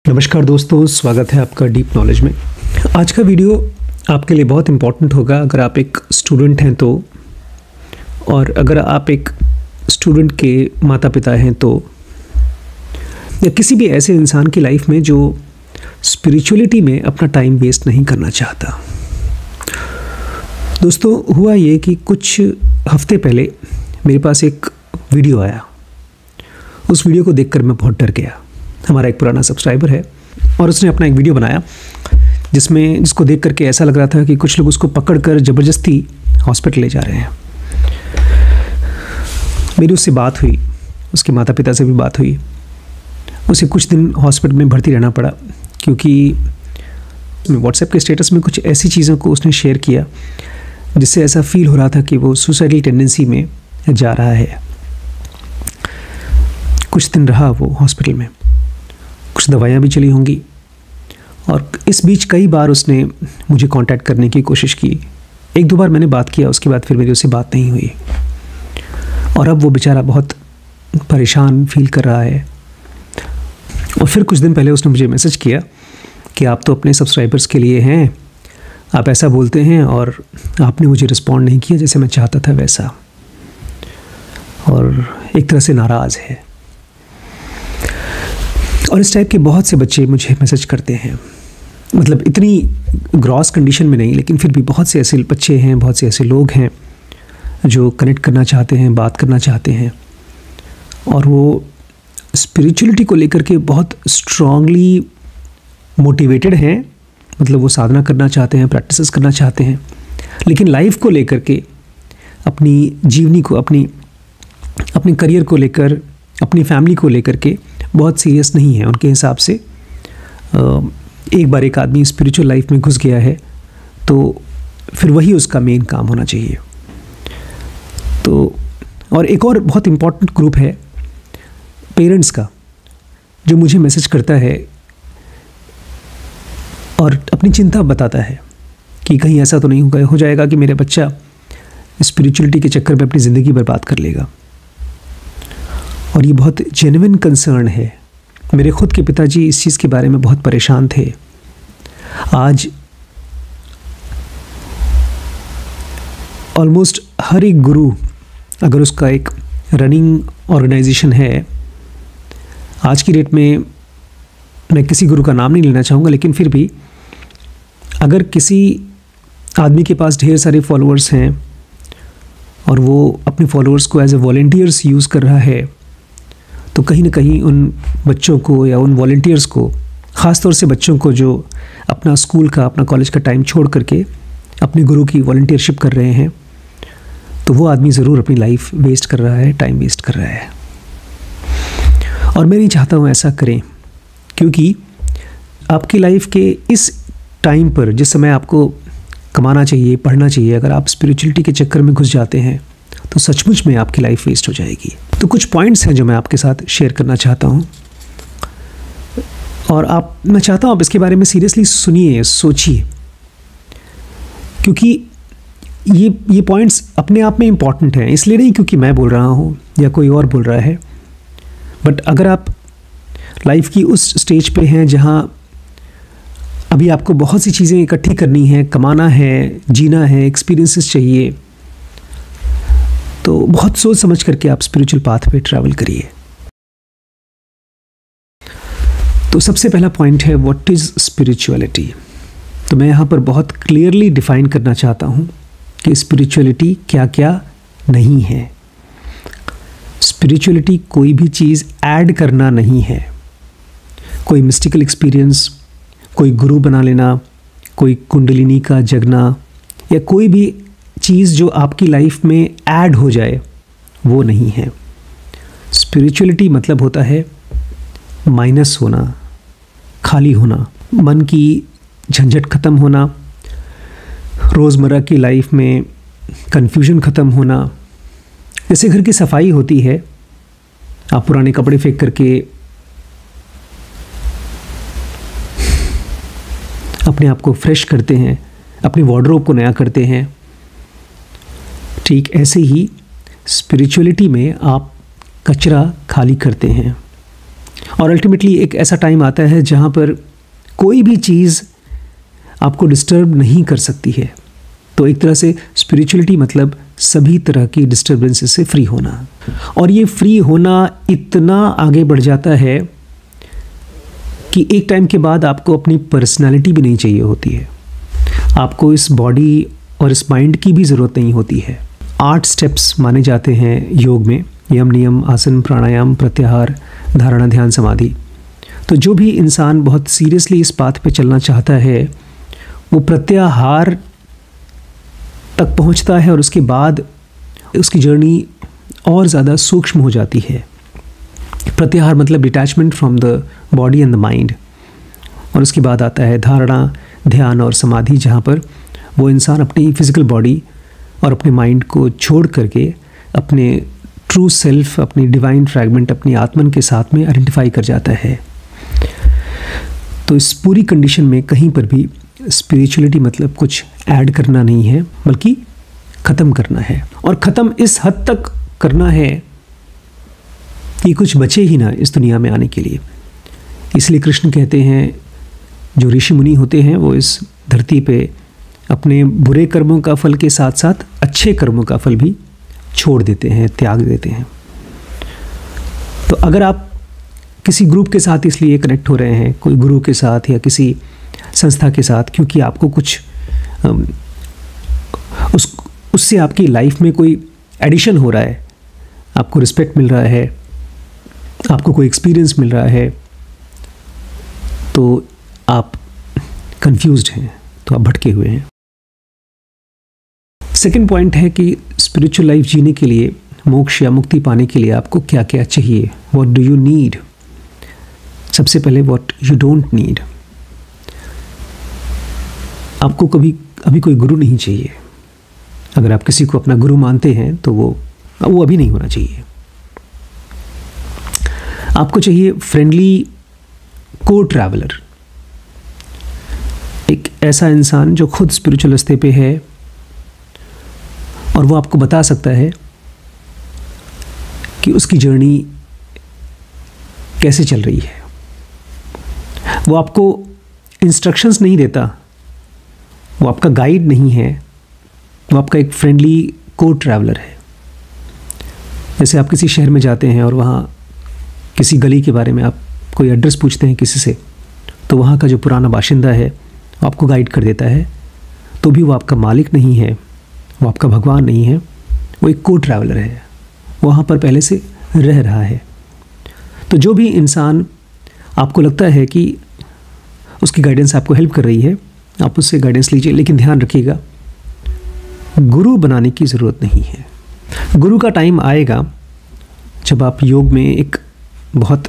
नमस्कार दोस्तों, स्वागत है आपका डीप नॉलेज में। आज का वीडियो आपके लिए बहुत इम्पोर्टेंट होगा अगर आप एक स्टूडेंट हैं तो, और अगर आप एक स्टूडेंट के माता पिता हैं तो, या किसी भी ऐसे इंसान की लाइफ में जो स्पिरिचुअलिटी में अपना टाइम वेस्ट नहीं करना चाहता। दोस्तों, हुआ ये कि कुछ हफ्ते पहले मेरे पास एक वीडियो आया। उस वीडियो को देखकर मैं बहुत डर गया। हमारा एक पुराना सब्सक्राइबर है और उसने अपना एक वीडियो बनाया जिसको देख करके ऐसा लग रहा था कि कुछ लोग उसको पकड़कर ज़बरदस्ती हॉस्पिटल ले जा रहे हैं। मेरी उससे बात हुई, उसके माता पिता से भी बात हुई। उसे कुछ दिन हॉस्पिटल में भर्ती रहना पड़ा क्योंकि व्हाट्सएप के स्टेटस में कुछ ऐसी चीज़ों को उसने शेयर किया जिससे ऐसा फील हो रहा था कि वो सुसाइडल टेंडेंसी में जा रहा है। कुछ दिन रहा वो हॉस्पिटल में, कुछ दवाइयाँ भी चली होंगी, और इस बीच कई बार उसने मुझे कांटेक्ट करने की कोशिश की। एक दो बार मैंने बात किया, उसके बाद फिर मेरी उससे बात नहीं हुई। और अब वो बेचारा बहुत परेशान फील कर रहा है। और फिर कुछ दिन पहले उसने मुझे मैसेज किया कि आप तो अपने सब्सक्राइबर्स के लिए हैं, आप ऐसा बोलते हैं, और आपने मुझे रिस्पॉन्ड नहीं किया जैसे मैं चाहता था वैसा, और एक तरह से नाराज़ है। और इस टाइप के बहुत से बच्चे मुझे मैसेज करते हैं, मतलब इतनी ग्रॉस कंडीशन में नहीं, लेकिन फिर भी बहुत से ऐसे बच्चे हैं, बहुत से ऐसे लोग हैं जो कनेक्ट करना चाहते हैं, बात करना चाहते हैं, और वो स्पिरिचुअलिटी को लेकर के बहुत स्ट्रांगली मोटिवेटेड हैं। मतलब वो साधना करना चाहते हैं, प्रैक्टिसेस करना चाहते हैं, लेकिन लाइफ को लेकर के, अपनी जीवनी को, अपने करियर को लेकर, अपनी फैमिली को लेकर के बहुत सीरियस नहीं है उनके हिसाब से। एक बार एक आदमी स्पिरिचुअल लाइफ में घुस गया है तो फिर वही उसका मेन काम होना चाहिए। तो और एक और बहुत इम्पॉर्टेंट ग्रुप है पेरेंट्स का, जो मुझे मैसेज करता है और अपनी चिंता बताता है कि कहीं ऐसा तो नहीं हो जाएगा कि मेरा बच्चा स्पिरिचुअलिटी के चक्कर में अपनी ज़िंदगी बर्बाद कर लेगा। और ये बहुत जेन्युइन कंसर्न है। मेरे खुद के पिताजी इस चीज़ के बारे में बहुत परेशान थे। आज ऑलमोस्ट हर एक गुरु, अगर उसका एक रनिंग ऑर्गेनाइजेशन है, आज की डेट में मैं किसी गुरु का नाम नहीं लेना चाहूँगा, लेकिन फिर भी अगर किसी आदमी के पास ढेर सारे फॉलोअर्स हैं और वो अपने फॉलोअर्स को एज ए वॉलंटियर्स यूज़ कर रहा है, तो कहीं ना कहीं उन बच्चों को या उन वॉलंटियर्स को, ख़ास तौर से बच्चों को जो अपना स्कूल का, अपना कॉलेज का टाइम छोड़ करके अपने गुरु की वॉलंटियरशिप कर रहे हैं, तो वो आदमी ज़रूर अपनी लाइफ वेस्ट कर रहा है, टाइम वेस्ट कर रहा है। और मैं नहीं चाहता हूँ ऐसा करें, क्योंकि आपकी लाइफ के इस टाइम पर, जिस समय आपको कमाना चाहिए, पढ़ना चाहिए, अगर आप स्पिरिचुअलिटी के चक्कर में घुस जाते हैं तो सचमुच में आपकी लाइफ वेस्ट हो जाएगी। तो कुछ पॉइंट्स हैं जो मैं आपके साथ शेयर करना चाहता हूँ, और मैं चाहता हूँ आप इसके बारे में सीरियसली सुनिए, सोचिए, क्योंकि ये पॉइंट्स अपने आप में इम्पॉर्टेंट हैं। इसलिए नहीं क्योंकि मैं बोल रहा हूँ या कोई और बोल रहा है, बट अगर आप लाइफ की उस स्टेज पे हैं जहाँ अभी आपको बहुत सी चीज़ें इकट्ठी करनी है, कमाना है, जीना है, एक्सपीरियंसेस चाहिए, तो बहुत सोच समझ करके आप स्पिरिचुअल पाथ पे ट्रैवल करिए। तो सबसे पहला पॉइंट है, व्हाट इज़ स्पिरिचुअलिटी। तो मैं यहाँ पर बहुत क्लियरली डिफाइन करना चाहता हूँ कि स्पिरिचुअलिटी क्या क्या नहीं है। स्पिरिचुअलिटी कोई भी चीज़ ऐड करना नहीं है। कोई मिस्टिकल एक्सपीरियंस, कोई गुरु बना लेना, कोई कुंडलिनी का जगना, या कोई भी चीज़ जो आपकी लाइफ में ऐड हो जाए, वो नहीं है। स्पिरिचुअलिटी मतलब होता है माइनस होना, खाली होना, मन की झंझट ख़त्म होना, रोज़मर्रा की लाइफ में कन्फ्यूजन ख़त्म होना। जैसे घर की सफाई होती है, आप पुराने कपड़े फेंक करके अपने आप को फ्रेश करते हैं, अपने वार्डरोब को नया करते हैं, ठीक ऐसे ही स्पिरिचुअलिटी में आप कचरा खाली करते हैं और अल्टीमेटली एक ऐसा टाइम आता है जहाँ पर कोई भी चीज़ आपको डिस्टर्ब नहीं कर सकती है। तो एक तरह से स्पिरिचुअलिटी मतलब सभी तरह की डिस्टर्बेंसेस से फ्री होना। और ये फ्री होना इतना आगे बढ़ जाता है कि एक टाइम के बाद आपको अपनी पर्सनालिटी भी नहीं चाहिए होती है, आपको इस बॉडी और इस माइंड की भी ज़रूरत नहीं होती है। 8 स्टेप्स माने जाते हैं योग में, यम, नियम, आसन, प्राणायाम, प्रत्याहार, धारणा, ध्यान, समाधि। तो जो भी इंसान बहुत सीरियसली इस पाथ पे चलना चाहता है वो प्रत्याहार तक पहुंचता है और उसके बाद उसकी जर्नी और ज़्यादा सूक्ष्म हो जाती है। प्रत्याहार मतलब detachment from the body and the mind. और उसके बाद आता है धारणा, ध्यान और समाधि, जहाँ पर वो इंसान अपनी फिजिकल बॉडी और अपने माइंड को छोड़ करके अपने ट्रू सेल्फ, अपनी डिवाइन फ्रैगमेंट, अपनी आत्मन के साथ में आइडेंटिफाई कर जाता है। तो इस पूरी कंडीशन में कहीं पर भी स्पिरिचुअलिटी मतलब कुछ ऐड करना नहीं है, बल्कि ख़त्म करना है। और ख़त्म इस हद तक करना है कि कुछ बचे ही ना इस दुनिया में आने के लिए। इसलिए कृष्ण कहते हैं जो ऋषि मुनि होते हैं वो इस धरती पे अपने बुरे कर्मों का फल के साथ साथ अच्छे कर्मों का फल भी छोड़ देते हैं, त्याग देते हैं। तो अगर आप किसी ग्रुप के साथ इसलिए कनेक्ट हो रहे हैं, कोई गुरु के साथ या किसी संस्था के साथ, क्योंकि आपको कुछ उससे आपकी लाइफ में कोई एडिशन हो रहा है, आपको रिस्पेक्ट मिल रहा है, आपको कोई एक्सपीरियंस मिल रहा है, तो आप कंफ्यूज्ड हैं, तो आप भटके हुए हैं। सेकंड पॉइंट है कि स्पिरिचुअल लाइफ जीने के लिए, मोक्ष या मुक्ति पाने के लिए आपको क्या क्या चाहिए, व्हाट डू यू नीड। सबसे पहले व्हाट यू डोंट नीड। आपको कभी अभी कोई गुरु नहीं चाहिए। अगर आप किसी को अपना गुरु मानते हैं तो वो अभी नहीं होना चाहिए। आपको चाहिए फ्रेंडली को ट्रैवलर, एक ऐसा इंसान जो खुद स्पिरिचुअल रास्ते पे है और वो आपको बता सकता है कि उसकी जर्नी कैसे चल रही है। वो आपको इंस्ट्रक्शंस नहीं देता, वो आपका गाइड नहीं है, वो आपका एक फ्रेंडली को ट्रैवलर है। जैसे आप किसी शहर में जाते हैं और वहाँ किसी गली के बारे में आप कोई एड्रेस पूछते हैं किसी से, तो वहाँ का जो पुराना बाशिंदा है वो आपको गाइड कर देता है, तो भी वो आपका मालिक नहीं है, वो आपका भगवान नहीं है, वो एक को ट्रैवलर है, वहाँ पर पहले से रह रहा है। तो जो भी इंसान आपको लगता है कि उसकी गाइडेंस आपको हेल्प कर रही है, आप उससे गाइडेंस लीजिए, लेकिन ध्यान रखिएगा गुरु बनाने की ज़रूरत नहीं है। गुरु का टाइम आएगा जब आप योग में एक बहुत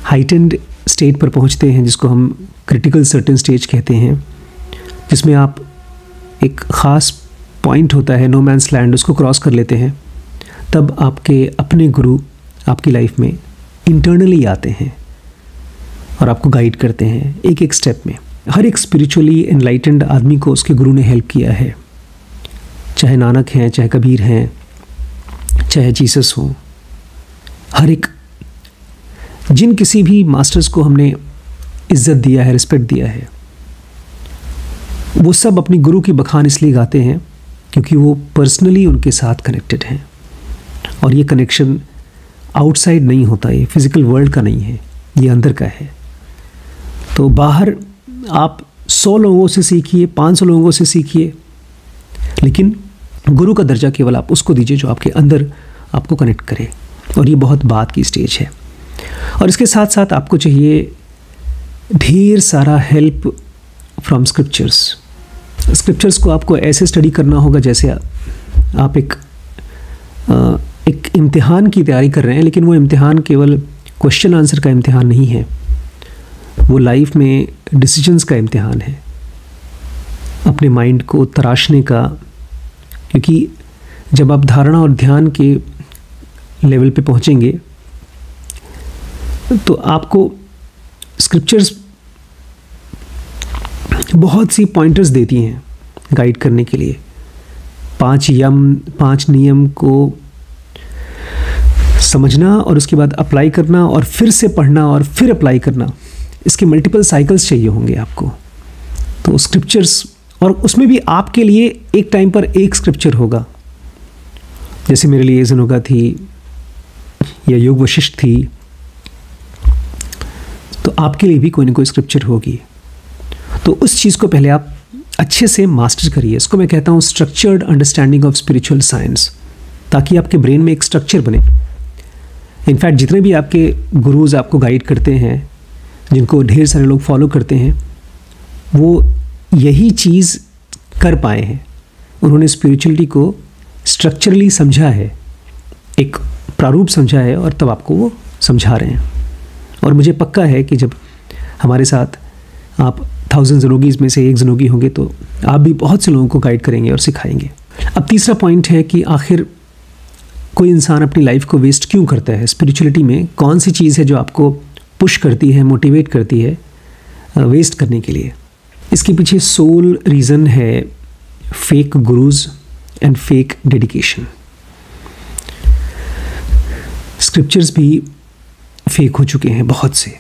हाइटेंड स्टेट पर पहुंचते हैं, जिसको हम क्रिटिकल सर्टेन स्टेज कहते हैं, जिसमें आप एक ख़ास पॉइंट होता है, नो मैन्स लैंड, उसको क्रॉस कर लेते हैं। तब आपके अपने गुरु आपकी लाइफ में इंटरनली आते हैं और आपको गाइड करते हैं एक एक स्टेप में। हर एक स्पिरिचुअली एनलाइटेंड आदमी को उसके गुरु ने हेल्प किया है, चाहे नानक हैं, चाहे कबीर हैं, चाहे जीसस हो। हर एक जिन किसी भी मास्टर्स को हमने इज्जत दिया है, रिस्पेक्ट दिया है, वो सब अपनी गुरु की बखान इसलिए गाते हैं क्योंकि वो पर्सनली उनके साथ कनेक्टेड हैं। और ये कनेक्शन आउटसाइड नहीं होता, ये फिजिकल वर्ल्ड का नहीं है, ये अंदर का है। तो बाहर आप 100 लोगों से सीखिए, 500 लोगों से सीखिए, लेकिन गुरु का दर्जा केवल आप उसको दीजिए जो आपके अंदर आपको कनेक्ट करे। और ये बहुत बात की स्टेज है। और इसके साथ साथ आपको चाहिए ढेर सारा हेल्प फ्रॉम स्क्रिप्चर्स। स्क्रिप्चर्स को आपको ऐसे स्टडी करना होगा जैसे आप एक इम्तिहान की तैयारी कर रहे हैं, लेकिन वो इम्तिहान केवल क्वेश्चन आंसर का इम्तिहान नहीं है, वो लाइफ में डिसीजंस का इम्तिहान है, अपने माइंड को तराशने का। क्योंकि जब आप धारणा और ध्यान के लेवल पे पहुंचेंगे तो आपको स्क्रिप्चर्स बहुत सी पॉइंटर्स देती हैं गाइड करने के लिए। 5 यम, 5 नियम को समझना और उसके बाद अप्लाई करना और फिर से पढ़ना और फिर अप्लाई करना, इसके मल्टीपल साइकिल्स चाहिए होंगे आपको। तो स्क्रिप्चर्स, और उसमें भी आपके लिए एक टाइम पर एक स्क्रिप्चर होगा। जैसे मेरे लिए जनुगा थी या योग वशिष्ठ थी, तो आपके लिए भी कोई ना कोई स्क्रिप्चर होगी। तो उस चीज़ को पहले आप अच्छे से मास्टर करिए। इसको मैं कहता हूँ structured understanding of spiritual science, ताकि आपके ब्रेन में एक स्ट्रक्चर बने। इनफैक्ट जितने भी आपके गुरुज आपको गाइड करते हैं, जिनको ढेर सारे लोग फॉलो करते हैं, वो यही चीज़ कर पाए हैं। उन्होंने स्पिरिचुअलिटी को स्ट्रक्चरली समझा है, एक प्रारूप समझा है, और तब आपको वो समझा रहे हैं। और मुझे पक्का है कि जब हमारे साथ आप 1000 जनोगीज़ में से एक जनोगी होंगे तो आप भी बहुत से लोगों को गाइड करेंगे और सिखाएंगे। अब तीसरा पॉइंट है कि आखिर कोई इंसान अपनी लाइफ को वेस्ट क्यों करता है। स्पिरिचुअलिटी में कौन सी चीज़ है जो आपको पुश करती है, मोटिवेट करती है वेस्ट करने के लिए। इसके पीछे सोल रीज़न है fake gurus and fake dedication. Scriptures भी फेक हो चुके हैं बहुत से,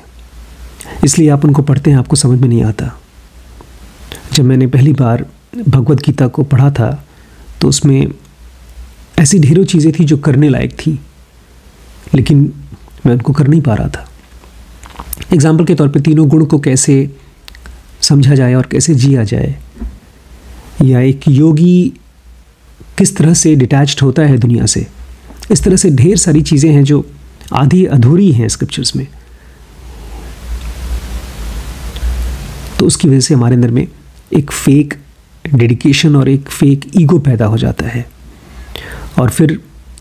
इसलिए आप उनको पढ़ते हैं, आपको समझ में नहीं आता। जब मैंने पहली बार भगवद गीता को पढ़ा था तो उसमें ऐसी ढेरों चीज़ें थी जो करने लायक थी, लेकिन मैं उनको कर नहीं पा रहा था। एग्जाम्पल के तौर पे तीनों गुण को कैसे समझा जाए और कैसे जिया जाए, या एक योगी किस तरह से डिटैच्ड होता है दुनिया से। इस तरह से ढेर सारी चीज़ें हैं जो आधी अधूरी हैं स्क्रिप्चर्स में। तो उसकी वजह से हमारे अंदर में एक फेक डेडिकेशन और एक फेक ईगो पैदा हो जाता है, और फिर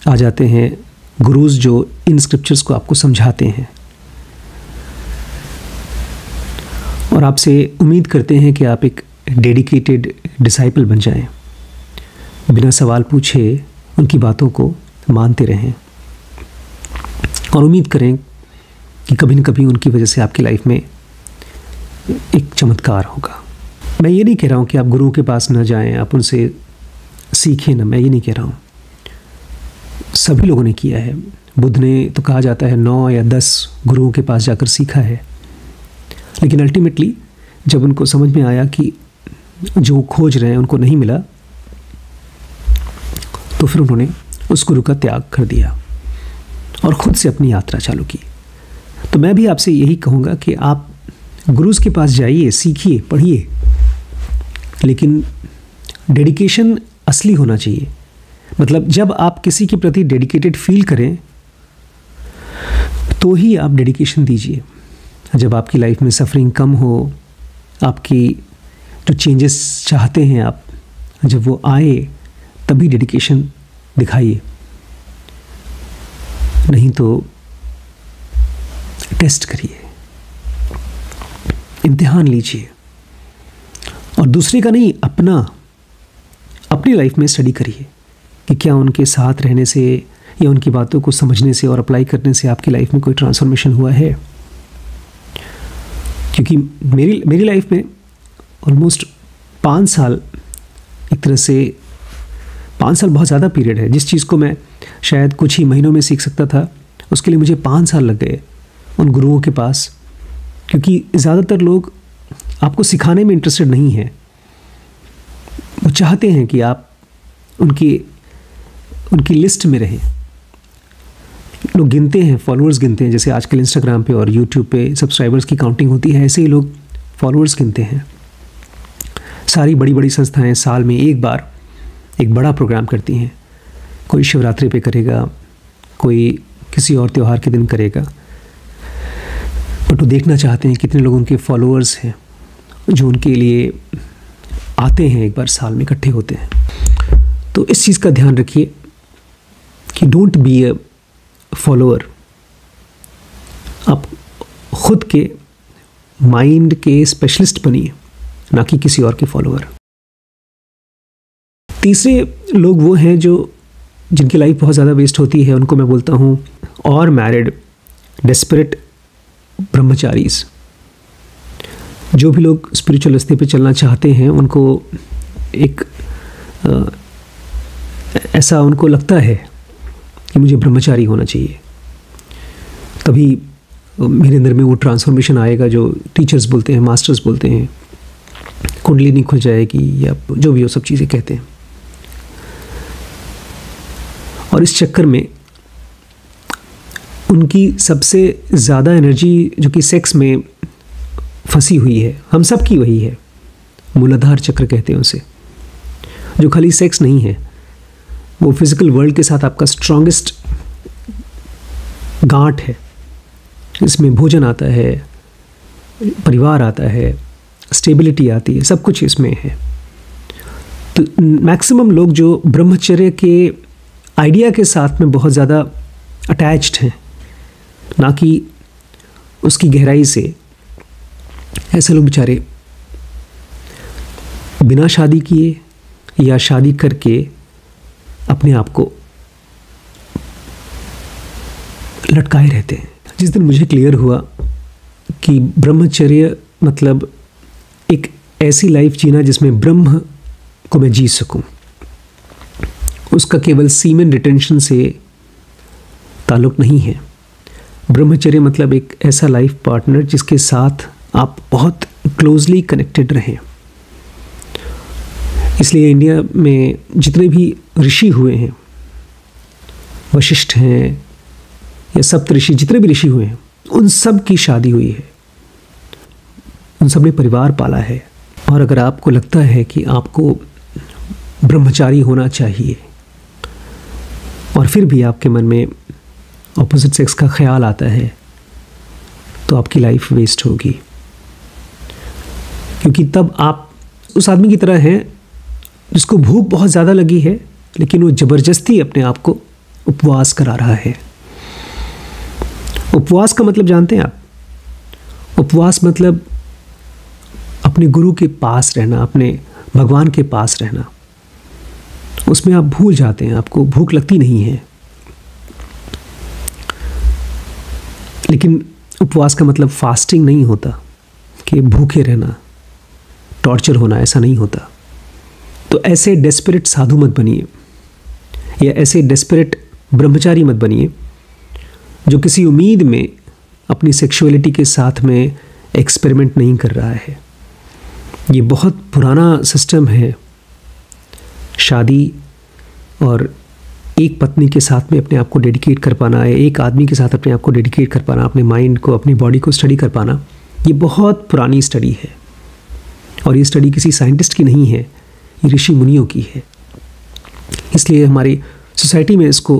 आ जाते हैं गुरुज जो इन स्क्रिप्चर्स को आपको समझाते हैं और आपसे उम्मीद करते हैं कि आप एक डेडिकेटेड डिसाइपल बन जाएं, बिना सवाल पूछे उनकी बातों को मानते रहें और उम्मीद करें कि कभी न कभी उनकी वजह से आपकी लाइफ में एक चमत्कार होगा। मैं ये नहीं कह रहा हूँ कि आप गुरुओं के पास न जाएं, आप उनसे सीखें ना, मैं ये नहीं कह रहा हूँ। सभी लोगों ने किया है। बुद्ध ने तो कहा जाता है 9 या 10 गुरुओं के पास जाकर सीखा है, लेकिन अल्टीमेटली जब उनको समझ में आया कि जो खोज रहे हैं उनको नहीं मिला, तो फिर उन्होंने उस गुरु का त्याग कर दिया और ख़ुद से अपनी यात्रा चालू की। तो मैं भी आपसे यही कहूँगा कि आप गुरुज के पास जाइए, सीखिए, पढ़िए, लेकिन डेडिकेशन असली होना चाहिए। मतलब जब आप किसी के प्रति डेडिकेटेड फील करें तो ही आप डेडिकेशन दीजिए। जब आपकी लाइफ में सफरिंग कम हो, आपकी जो चेंजेस चाहते हैं आप, जब वो आए तभी डेडिकेशन दिखाइए, नहीं तो टेस्ट करिए, इम्तिहान लीजिए और दूसरे का नहीं, अपनी लाइफ में स्टडी करिए कि क्या उनके साथ रहने से या उनकी बातों को समझने से और अप्लाई करने से आपकी लाइफ में कोई ट्रांसफॉर्मेशन हुआ है। क्योंकि मेरी लाइफ में ऑलमोस्ट 5 साल, एक तरह से 5 साल बहुत ज़्यादा पीरियड है। जिस चीज़ को मैं शायद कुछ ही महीनों में सीख सकता था, उसके लिए मुझे 5 साल लग गए उन गुरुओं के पास, क्योंकि ज़्यादातर लोग आपको सिखाने में इंटरेस्टेड नहीं हैं। वो चाहते हैं कि आप उनकी लिस्ट में रहें। लोग गिनते हैं, फॉलोअर्स गिनते हैं, जैसे आजकल इंस्टाग्राम पे और यूट्यूब पे सब्सक्राइबर्स की काउंटिंग होती है, ऐसे ही लोग फॉलोअर्स गिनते हैं। सारी बड़ी बड़ी संस्थाएं साल में एक बार एक बड़ा प्रोग्राम करती हैं। कोई शिवरात्रि पे करेगा, कोई किसी और त्यौहार के दिन करेगा, बट वो देखना चाहते हैं कितने लोग उनके फॉलोअर्स हैं जो उनके लिए आते हैं, एक बार साल में इकट्ठे होते हैं। तो इस चीज़ का ध्यान रखिए कि डोंट बी अ फॉलोअर। आप खुद के माइंड के स्पेशलिस्ट बनिए, ना कि किसी और के फॉलोअर। तीसरे लोग वो हैं जिनकी लाइफ बहुत ज़्यादा वेस्ट होती है, उनको मैं बोलता हूँ और मैरिड डेस्परेट ब्रह्मचारीज। जो भी लोग स्पिरिचुअल रास्ते पे चलना चाहते हैं, उनको एक ऐसा उनको लगता है कि मुझे ब्रह्मचारी होना चाहिए, तभी मेरे अंदर में वो ट्रांसफॉर्मेशन आएगा जो टीचर्स बोलते हैं, मास्टर्स बोलते हैं, कुंडलिनी खुल जाएगी या जो भी वो सब चीज़ें कहते हैं। और इस चक्कर में उनकी सबसे ज़्यादा एनर्जी जो कि सेक्स में फंसी हुई है, हम सब की वही है, मूलाधार चक्र कहते हैं उसे, जो खाली सेक्स नहीं है, वो फिजिकल वर्ल्ड के साथ आपका स्ट्रॉन्गेस्ट गांठ है। इसमें भोजन आता है, परिवार आता है, स्टेबिलिटी आती है, सब कुछ इसमें है। तो मैक्सिमम लोग जो ब्रह्मचर्य के आइडिया के साथ में बहुत ज़्यादा अटैच्ड हैं, ना कि उसकी गहराई से, ऐसे लोग बेचारे बिना शादी किए या शादी करके अपने आप को लटकाए रहते हैं। जिस दिन मुझे क्लियर हुआ कि ब्रह्मचर्य मतलब एक ऐसी लाइफ जीना जिसमें ब्रह्म को मैं जी सकूं, उसका केवल सीमेन रिटेंशन से ताल्लुक़ नहीं है। ब्रह्मचर्य मतलब एक ऐसा लाइफ पार्टनर जिसके साथ आप बहुत क्लोजली कनेक्टेड रहें। इसलिए इंडिया में जितने भी ऋषि हुए हैं, वशिष्ठ हैं या सप्तऋषि, जितने भी ऋषि हुए हैं, उन सब की शादी हुई है, उन सब ने परिवार पाला है। और अगर आपको लगता है कि आपको ब्रह्मचारी होना चाहिए और फिर भी आपके मन में ऑपोजिट सेक्स का ख्याल आता है, तो आपकी लाइफ वेस्ट होगी। क्योंकि तब आप उस आदमी की तरह हैं जिसको भूख बहुत ज़्यादा लगी है, लेकिन वो ज़बरदस्ती अपने आप को उपवास करा रहा है। उपवास का मतलब जानते हैं आप? उपवास मतलब अपने गुरु के पास रहना, अपने भगवान के पास रहना। उसमें आप भूल जाते हैं, आपको भूख लगती नहीं है। लेकिन उपवास का मतलब फास्टिंग नहीं होता कि भूखे रहना, टॉर्चर होना, ऐसा नहीं होता। तो ऐसे डेस्परेट साधु मत बनिए या ऐसे डेस्परेट ब्रह्मचारी मत बनिए जो किसी उम्मीद में अपनी सेक्सुअलिटी के साथ में एक्सपेरिमेंट नहीं कर रहा है। ये बहुत पुराना सिस्टम है, शादी और एक पत्नी के साथ में अपने आप को डेडिकेट कर पाना है, एक आदमी के साथ अपने आप को डेडिकेट कर पाना, अपने माइंड को, अपनी बॉडी को स्टडी कर पाना, ये बहुत पुरानी स्टडी है। और ये स्टडी किसी साइंटिस्ट की नहीं है, ये ऋषि मुनियों की है। इसलिए हमारी सोसाइटी में इसको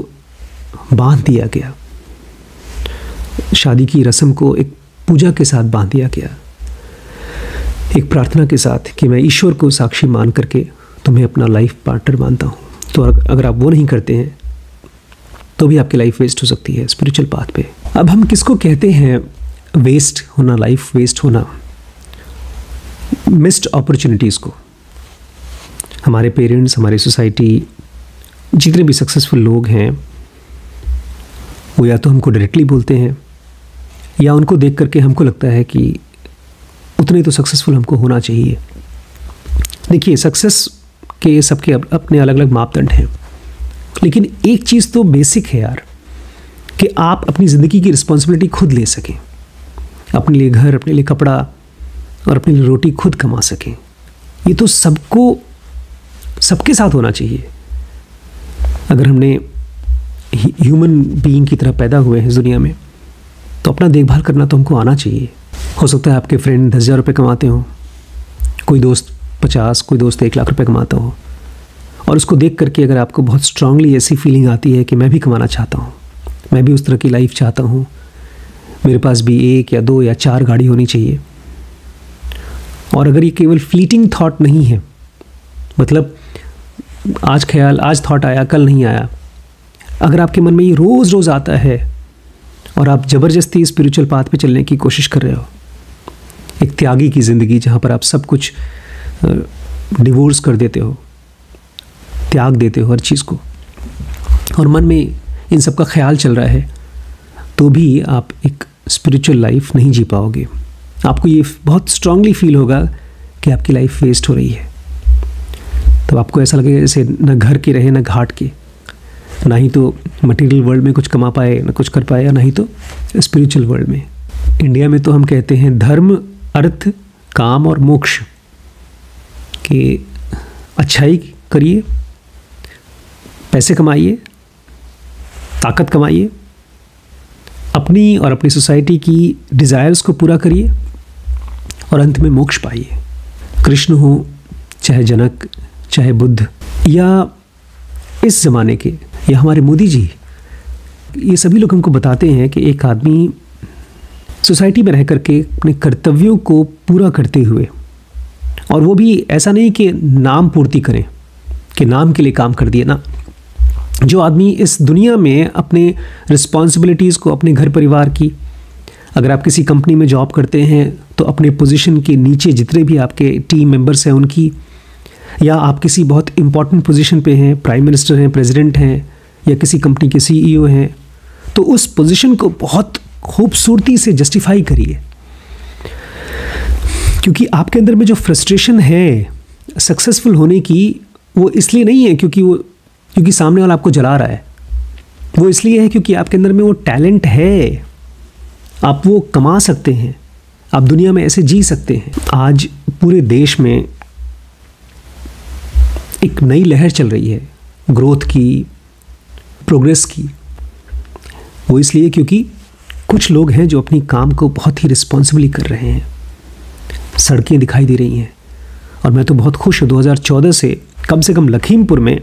बांध दिया गया, शादी की रस्म को एक पूजा के साथ बांध दिया गया, एक प्रार्थना के साथ कि मैं ईश्वर को साक्षी मान करके तुम्हें अपना लाइफ पार्टनर मानता हूँ। तो अगर आप वो नहीं करते हैं तो भी आपकी लाइफ वेस्ट हो सकती है स्पिरिचुअल पाथ पे। अब हम किसको कहते हैं वेस्ट होना, लाइफ वेस्ट होना? मिस्ड अपॉर्चुनिटीज़ को। हमारे पेरेंट्स, हमारी सोसाइटी, जितने भी सक्सेसफुल लोग हैं, वो या तो हमको डायरेक्टली बोलते हैं या उनको देख करके हमको लगता है कि उतने तो सक्सेसफुल हमको होना चाहिए। देखिए, सक्सेस के सबके अपने अलग अलग मापदंड हैं, लेकिन एक चीज़ तो बेसिक है यार, कि आप अपनी ज़िंदगी की रिस्पॉन्सिबिलिटी खुद ले सकें, अपने लिए घर, अपने लिए कपड़ा और अपने लिए रोटी खुद कमा सकें। ये तो सबके साथ होना चाहिए। अगर हमने ह्यूमन बीइंग की तरह पैदा हुए हैं इस दुनिया में, तो अपना देखभाल करना तो हमको आना चाहिए। हो सकता है आपके फ्रेंड 10,000 रुपये कमाते हो, कोई दोस्त 50, कोई दोस्त 1 लाख रुपए कमाता हो, और उसको देख करके अगर आपको बहुत स्ट्रांगली ऐसी फीलिंग आती है कि मैं भी कमाना चाहता हूँ, मैं भी उस तरह की लाइफ चाहता हूँ, मेरे पास भी 1 या 2 या 4 गाड़ी होनी चाहिए, और अगर ये केवल फ्लीटिंग थॉट नहीं है, मतलब आज ख्याल, आज थॉट आया, कल नहीं आया, अगर आपके मन में ये रोज़ रोज़ आता है और आप ज़बरदस्ती स्पिरिचुअल पाथ पे चलने की कोशिश कर रहे हो, एक त्यागी की ज़िंदगी जहाँ पर आप सब कुछ डिवोर्स कर देते हो, त्याग देते हो हर चीज़ को, और मन में इन सब का ख्याल चल रहा है, तो भी आप एक स्पिरिचुअल लाइफ नहीं जी पाओगे। आपको ये बहुत स्ट्रांगली फील होगा कि आपकी लाइफ वेस्ट हो रही है। तो आपको ऐसा लगेगा जैसे न घर के रहे न घाट के, ना ही तो मटेरियल वर्ल्ड में कुछ कमा पाए, ना कुछ कर पाए, ना ही तो स्पिरिचुअल वर्ल्ड में। इंडिया में तो हम कहते हैं धर्म, अर्थ, काम और मोक्ष कि अच्छाई करिए, पैसे कमाइए, ताकत कमाइए, अपनी और अपनी सोसाइटी की डिज़ायर्स को पूरा करिए और अंत में मोक्ष पाइए। कृष्ण हो, चाहे जनक, चाहे बुद्ध, या इस ज़माने के या हमारे मोदी जी, ये सभी लोग हमको बताते हैं कि एक आदमी सोसाइटी में रह करके अपने कर्तव्यों को पूरा करते हुए, और वो भी ऐसा नहीं कि नाम पूर्ति करें कि नाम के लिए काम कर दिए ना, जो आदमी इस दुनिया में अपने रिस्पॉन्सिबिलिटीज़ को, अपने घर परिवार की, अगर आप किसी कंपनी में जॉब करते हैं तो अपने पोजीशन के नीचे जितने भी आपके टीम मेंबर्स हैं उनकी, या आप किसी बहुत इंपॉर्टेंट पोजीशन पे हैं, प्राइम मिनिस्टर हैं, प्रेसिडेंट हैं, या किसी कंपनी के सीईओ हैं, तो उस पोजीशन को बहुत खूबसूरती से जस्टिफाई करिए, क्योंकि आपके अंदर में जो फ्रस्ट्रेशन है सक्सेसफुल होने की, वो इसलिए नहीं है क्योंकि सामने वाला आपको जला रहा है, वो इसलिए है क्योंकि आपके अंदर में वो टैलेंट है, आप वो कमा सकते हैं, आप दुनिया में ऐसे जी सकते हैं। आज पूरे देश में एक नई लहर चल रही है ग्रोथ की, प्रोग्रेस की। वो इसलिए क्योंकि कुछ लोग हैं जो अपनी काम को बहुत ही रिस्पॉन्सिबली कर रहे हैं, सड़कें दिखाई दे रही हैं, और मैं तो बहुत खुश हूँ 2014 से कम लखीमपुर में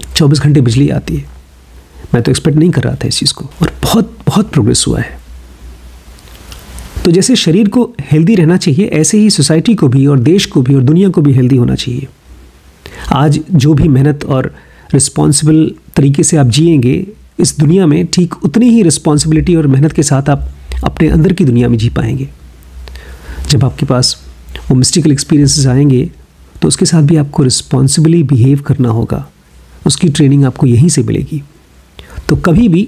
24 घंटे बिजली आती है। मैं तो एक्सपेक्ट नहीं कर रहा था इस चीज़ को, और बहुत बहुत प्रोग्रेस हुआ है। तो जैसे शरीर को हेल्दी रहना चाहिए, ऐसे ही सोसाइटी को भी और देश को भी और दुनिया को भी हेल्दी होना चाहिए। आज जो भी मेहनत और रिस्पॉन्सिबल तरीके से आप जिएंगे इस दुनिया में, ठीक उतनी ही रिस्पॉन्सिबिलिटी और मेहनत के साथ आप अपने अंदर की दुनिया में जी पाएंगे। जब आपके पास वो मिस्टिकल एक्सपीरियंसेस आएंगे तो उसके साथ भी आपको रिस्पॉन्सिबली बिहेव करना होगा, उसकी ट्रेनिंग आपको यहीं से मिलेगी। तो कभी भी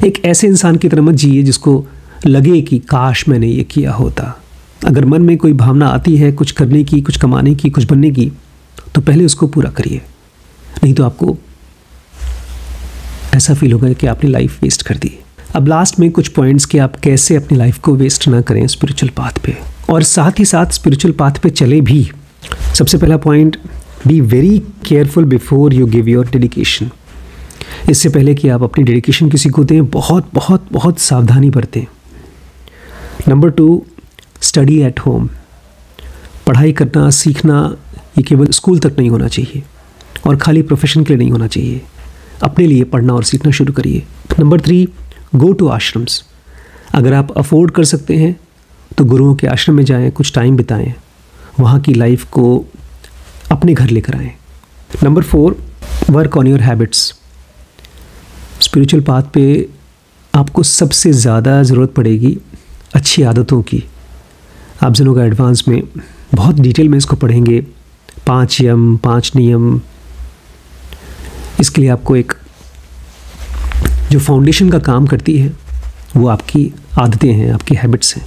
एक ऐसे इंसान की तरह मत जिए जिसको लगे कि काश मैंने ये किया होता। अगर मन में कोई भावना आती है कुछ करने की, कुछ कमाने की, कुछ बनने की, तो पहले उसको पूरा करिए, नहीं तो आपको ऐसा फील होगा कि आपने लाइफ वेस्ट कर दी। अब लास्ट में कुछ पॉइंट्स कि आप कैसे अपनी लाइफ को वेस्ट ना करें स्पिरिचुअल पाथ पे, और साथ ही साथ स्पिरिचुअल पाथ पे चले भी। सबसे पहला point, be very careful before you give your dedication. इससे पहले कि आप अपनी डेडिकेशन किसी को दें, बहुत बहुत बहुत सावधानी बरतें। Number 2, study at home. पढ़ाई करना, सीखना ये केवल स्कूल तक नहीं होना चाहिए, और खाली प्रोफेशन के लिए नहीं होना चाहिए। अपने लिए पढ़ना और सीखना शुरू करिए। Number 3, go to ashrams. अगर आप अफोर्ड कर सकते हैं तो गुरुओं के आश्रम में जाएं, कुछ टाइम बिताएं, वहाँ की लाइफ को अपने घर लेकर आएं। Number 4, work on your habits. Spiritual path पे आपको सबसे ज़्यादा ज़रूरत पड़ेगी अच्छी आदतों की। आप जनों का एडवांस में बहुत डिटेल में इसको पढ़ेंगे, 5 यम, 5 नियम। इसके लिए आपको एक जो फाउंडेशन का काम करती है वो आपकी आदतें हैं, आपकी हैबिट्स हैं,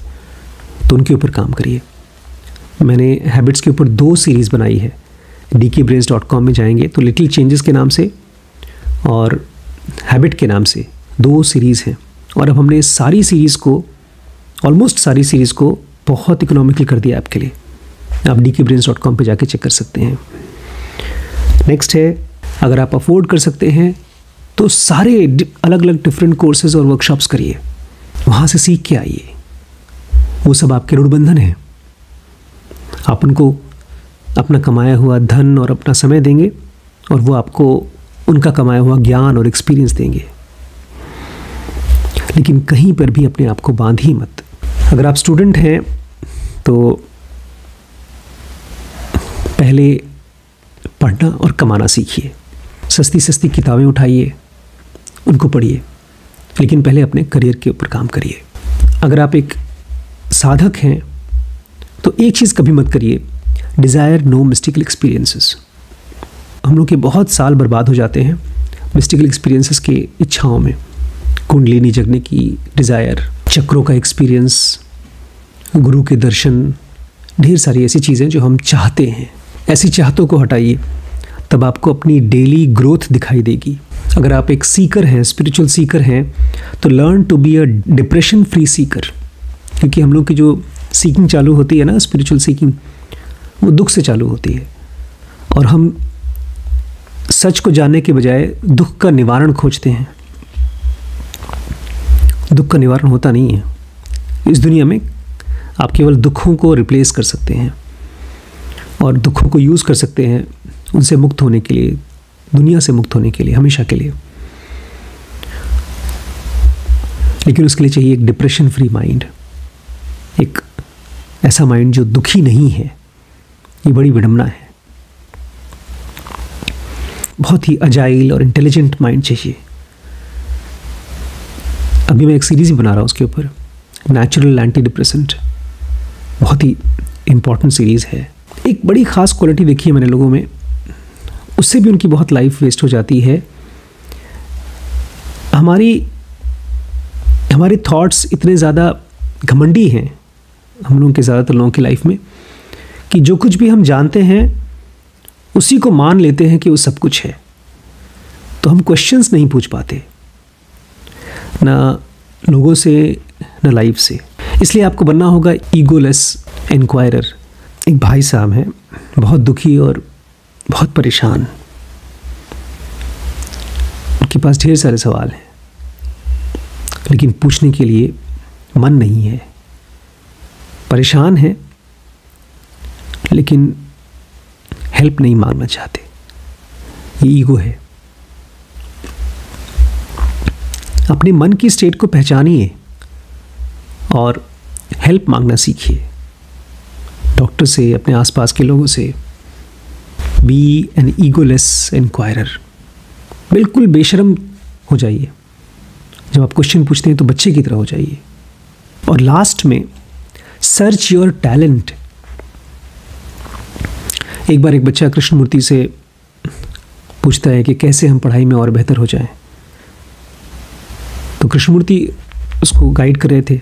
तो उनके ऊपर काम करिए। मैंने हैबिट्स के ऊपर 2 सीरीज़ बनाई है। dkbrains.com में जाएंगे तो लिटिल चेंजेस के नाम से और हैबिट के नाम से 2 सीरीज़ हैं, और अब हमने सारी सीरीज़ को, ऑलमोस्ट सारी सीरीज़ को बहुत इकोनॉमिकल कर दिया आपके लिए। आप dkbrains.com पे जाके चेक कर सकते हैं। नेक्स्ट है, अगर आप अफोर्ड कर सकते हैं तो सारे अलग अलग डिफरेंट कोर्सेज और वर्कशॉप्स करिए, वहाँ से सीख के आइए। वो सब आपके ऋणबंधन हैं, आप उनको अपना कमाया हुआ धन और अपना समय देंगे, और वो आपको उनका कमाया हुआ ज्ञान और एक्सपीरियंस देंगे। लेकिन कहीं पर भी अपने आप को बांधिए मत। अगर आप स्टूडेंट हैं तो पहले पढ़ना और कमाना सीखिए। सस्ती सस्ती किताबें उठाइए, उनको पढ़िए, लेकिन पहले अपने करियर के ऊपर काम करिए। अगर आप एक साधक हैं तो एक चीज़ कभी मत करिए, डिज़ायर नो मिस्टिकल एक्सपीरियंसेस। हम लोग के बहुत साल बर्बाद हो जाते हैं मिस्टिकल एक्सपीरियंसेस की इच्छाओं में। कुंडलिनी जगने की डिज़ायर, चक्रों का एक्सपीरियंस, गुरु के दर्शन, ढेर सारी ऐसी चीज़ें जो हम चाहते हैं। ऐसी चाहतों को हटाइए तब आपको अपनी डेली ग्रोथ दिखाई देगी। अगर आप एक सीकर हैं, स्पिरिचुअल सीकर हैं, तो learn to be a depression free seeker, क्योंकि हम लोग की जो सीकिंग चालू होती है ना, स्पिरिचुअल सीकिंग, वो दुख से चालू होती है, और हम सच को जानने के बजाय दुख का निवारण खोजते हैं। दुख का निवारण होता नहीं है इस दुनिया में। आप केवल दुखों को रिप्लेस कर सकते हैं और दुखों को यूज़ कर सकते हैं उनसे मुक्त होने के लिए, दुनिया से मुक्त होने के लिए, हमेशा के लिए। लेकिन उसके लिए चाहिए एक डिप्रेशन फ्री माइंड, एक ऐसा माइंड जो दुखी नहीं है। ये बड़ी विडंबना है। बहुत ही अजाइल और इंटेलिजेंट माइंड चाहिए। अभी मैं एक सीरीज भी बना रहा हूँ उसके ऊपर, नेचुरल एंटी डिप्रेसेंट, बहुत ही इंपॉर्टेंट सीरीज़ है। एक बड़ी ख़ास क्वालिटी देखी है मैंने लोगों में, उससे भी उनकी बहुत लाइफ वेस्ट हो जाती है। हमारे थॉट्स इतने ज़्यादा घमंडी हैं हम लोगों के, ज़्यादातर लोगों की लाइफ में, कि जो कुछ भी हम जानते हैं उसी को मान लेते हैं कि वो सब कुछ है। तो हम क्वेश्चंस नहीं पूछ पाते, ना लोगों से ना लाइफ से। इसलिए आपको बनना होगा ईगोलेस इंक्वायरर। एक भाई साहब हैं, बहुत दुखी और बहुत परेशान। उनके पास ढेर सारे सवाल हैं, लेकिन पूछने के लिए मन नहीं है। परेशान है लेकिन हेल्प नहीं मांगना चाहते। ये ईगो है। अपने मन की स्टेट को पहचानिए और हेल्प मांगना सीखिए, डॉक्टर से, अपने आसपास के लोगों से। Be an egoless inquirer. बिल्कुल बेशर्म हो जाइए। जब आप क्वेश्चन पूछते हैं तो बच्चे की तरह हो जाइए। और लास्ट में सर्च योर टैलेंट। एक बार एक बच्चा कृष्णमूर्ति से पूछता है कि कैसे हम पढ़ाई में और बेहतर हो जाएं। तो कृष्णमूर्ति उसको गाइड कर रहे थे,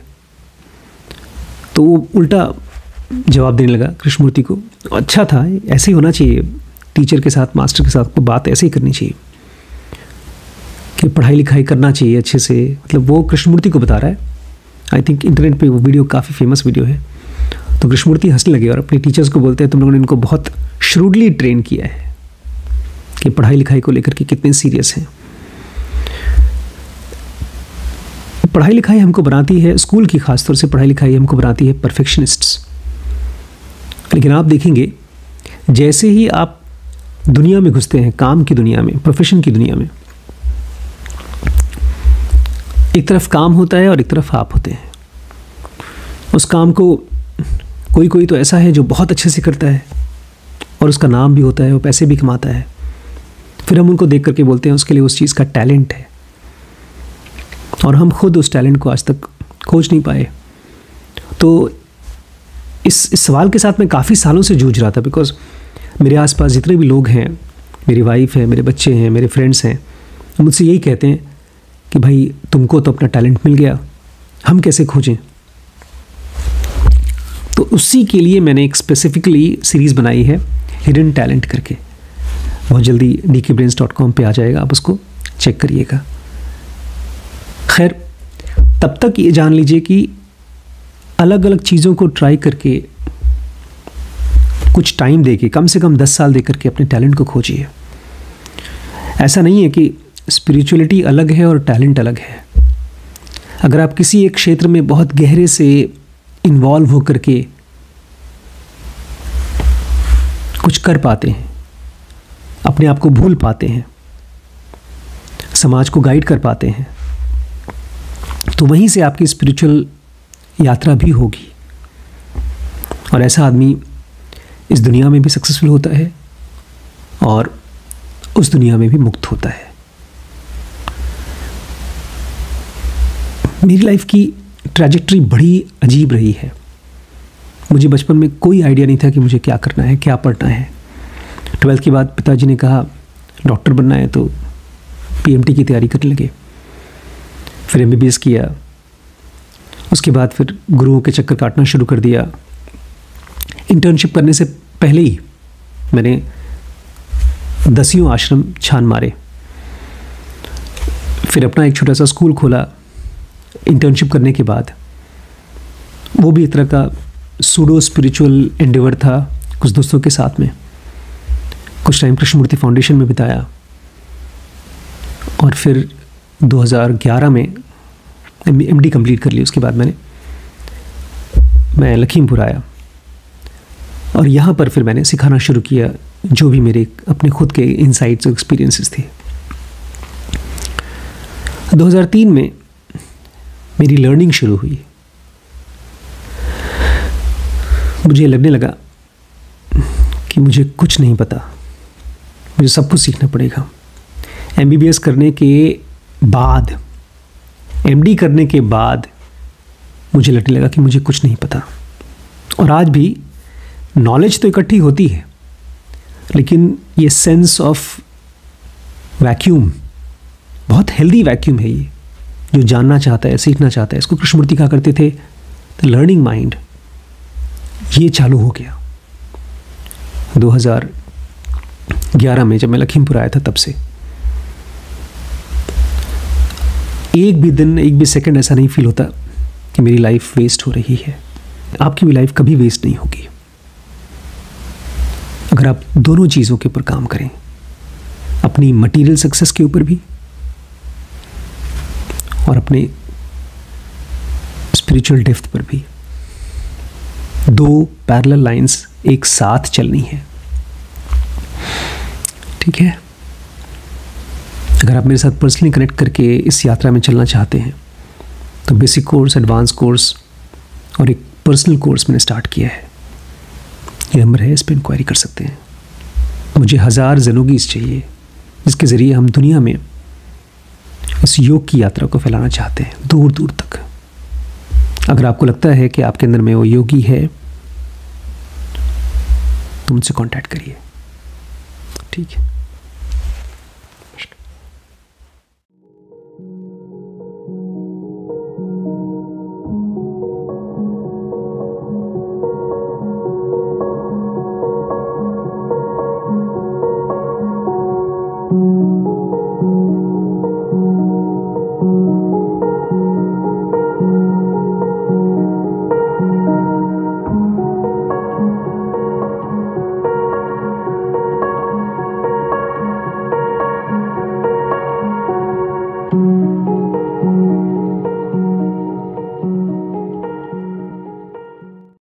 तो वो उल्टा जवाब देने लगा कृष्णमूर्ति को। अच्छा था, ऐसे ही होना चाहिए, टीचर के साथ, मास्टर के साथ बात ऐसे ही करनी चाहिए कि पढ़ाई लिखाई करना चाहिए अच्छे से। मतलब वो कृष्णमूर्ति को बता रहा है। आई थिंक इंटरनेट पे वो वीडियो काफ़ी फेमस वीडियो है। तो कृष्णमूर्ति हंसने लगे और अपने टीचर्स को बोलते हैं, तुम लोगों ने इनको बहुत श्रूडली ट्रेन किया है कि पढ़ाई लिखाई को लेकर के कितने सीरियस हैं। पढ़ाई लिखाई हमको बनाती है, स्कूल की खासतौर से पढ़ाई लिखाई हमको बनाती है परफेक्शनिस्ट्स। लेकिन आप देखेंगे जैसे ही आप दुनिया में घुसते हैं, काम की दुनिया में, प्रोफेशन की दुनिया में, एक तरफ काम होता है और एक तरफ आप होते हैं। उस काम को कोई तो ऐसा है जो बहुत अच्छे से करता है और उसका नाम भी होता है, वो पैसे भी कमाता है। फिर हम उनको देख करके बोलते हैं उसके लिए उस चीज़ का टैलेंट है, और हम खुद उस टैलेंट को आज तक खोज नहीं पाए। तो इस सवाल के साथ मैं काफ़ी सालों से जूझ रहा था, बिकॉज मेरे आसपास जितने भी लोग हैं, मेरी वाइफ है, मेरे बच्चे हैं, मेरे फ्रेंड्स हैं, मुझसे यही कहते हैं कि भाई तुमको तो अपना टैलेंट मिल गया, हम कैसे खोजें। तो उसी के लिए मैंने एक स्पेसिफिकली सीरीज़ बनाई है, हिडन टैलेंट करके। बहुत जल्दी dkbrains.com पे आ जाएगा, आप उसको चेक करिएगा। खैर, तब तक ये जान लीजिए कि अलग अलग चीज़ों को ट्राई करके, कुछ टाइम देके, कम से कम 10 साल दे करके अपने टैलेंट को खोजिए। ऐसा नहीं है कि स्पिरिचुअलिटी अलग है और टैलेंट अलग है। अगर आप किसी एक क्षेत्र में बहुत गहरे से इन्वॉल्व होकर के कुछ कर पाते हैं, अपने आप को भूल पाते हैं, समाज को गाइड कर पाते हैं, तो वहीं से आपकी स्पिरिचुअल यात्रा भी होगी। और ऐसा आदमी इस दुनिया में भी सक्सेसफुल होता है और उस दुनिया में भी मुक्त होता है। मेरी लाइफ की ट्रैजेक्टरी बड़ी अजीब रही है। मुझे बचपन में कोई आइडिया नहीं था कि मुझे क्या करना है, क्या पढ़ना है। 12th के बाद पिताजी ने कहा डॉक्टर बनना है, तो PMT की तैयारी करने लगे। फिर MBBS किया। उसके बाद फिर गुरुओं के चक्कर काटना शुरू कर दिया। इंटर्नशिप करने से पहले ही मैंने 10 आश्रम छान मारे, फिर अपना एक छोटा सा स्कूल खोला इंटर्नशिप करने के बाद। वो भी एक तरह का सूडो स्पिरिचुअल एंडेवर था, कुछ दोस्तों के साथ में। कुछ टाइम कृष्णमूर्ति फाउंडेशन में बिताया और फिर 2011 में MD कंप्लीट कर ली। उसके बाद मैं लखीमपुर आया और यहाँ पर फिर मैंने सिखाना शुरू किया जो भी मेरे अपने खुद के इनसाइट्स और एक्सपीरियंसेस थे। 2003 में मेरी लर्निंग शुरू हुई। मुझे लगने लगा कि मुझे कुछ नहीं पता, मुझे सब कुछ सीखना पड़ेगा। MBBS करने के बाद, MD करने के बाद मुझे लगने लगा कि मुझे कुछ नहीं पता। और आज भी नॉलेज तो इकट्ठी होती है, लेकिन ये सेंस ऑफ वैक्यूम, बहुत हेल्दी वैक्यूम है ये, जो जानना चाहता है, सीखना चाहता है। इसको कृष्णमूर्ति कहा करते थे द लर्निंग माइंड। ये चालू हो गया 2011 में जब मैं लखीमपुर आया था। तब से एक भी दिन, एक भी सेकंड ऐसा नहीं फील होता कि मेरी लाइफ वेस्ट हो रही है। आपकी भी लाइफ कभी वेस्ट नहीं होगी अगर आप दोनों चीज़ों के ऊपर काम करें, अपनी मटेरियल सक्सेस के ऊपर भी और अपने स्पिरिचुअल डेप्थ पर भी। दो पैरेलल लाइंस एक साथ चलनी है, ठीक है। अगर आप मेरे साथ पर्सनली कनेक्ट करके इस यात्रा में चलना चाहते हैं तो बेसिक कोर्स, एडवांस कोर्स और एक पर्सनल कोर्स मैंने स्टार्ट किया है। ये नंबर है, इस पर इंक्वायरी कर सकते हैं। मुझे 1000 ज़नोगीज़ चाहिए जिसके ज़रिए हम दुनिया में इस योग की यात्रा को फैलाना चाहते हैं दूर दूर तक। अगर आपको लगता है कि आपके अंदर में वो योगी है तो मुझसे कांटेक्ट करिए, ठीक है।